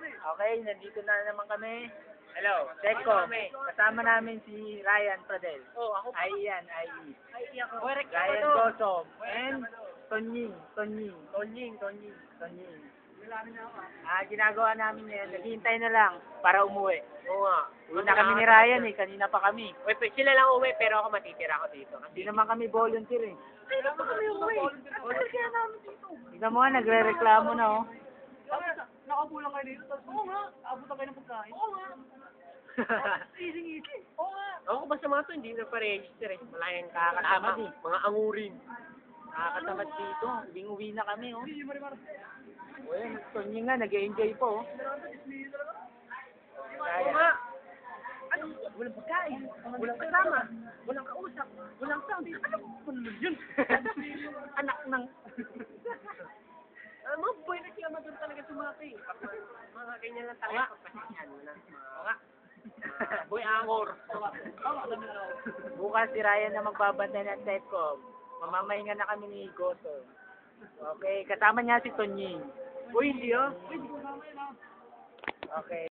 Okay, nandito na naman kami. Hello, Teko. Kasama namin si Ryan Pradel. Oh, ako pa. Ayan, Ay, ako. Ryan Gosom. And Tonying. Tonying. Ginagawa namin ngayon, naghihintay na lang para umuwi. Oo nga. Uwi na kami ni Ryan kanina pa kami. Uy, sila lang uwi, pero ako matitira ako dito. Hindi naman kami volunteer eh. Sino pa kami uwi? Kaya namin dito. Tingnan mo nga, nagre-reklamo na oh. Nakaupo lang kayo dito, tapos aabot kayo ng pagkain. Oo nga. Easy. Oo nga. Ako ba sa mga to, hindi na pa-register eh. Malayan Nakakatamad tama. eh. Mga angurin. Nakakatamad dito. Uwi na kami oh. Well, Tonying nga, nag-enjoy po oh. Oo nga. Ano? Walang pagkain. Walang kasama. Walang kausap. Walang sound. Ano po naman yun? Anak ng... Mga boy na sila doon talaga sumati. Mga ganyan lang talaga. Kapasyan. Oo nga. Boy angor. Bukas si Ryan na magbabantay ng Techcom. Mamamahinga na kami ni Goto. Okay, kasama niya si Tonying. Uy, hindi ah. Okay.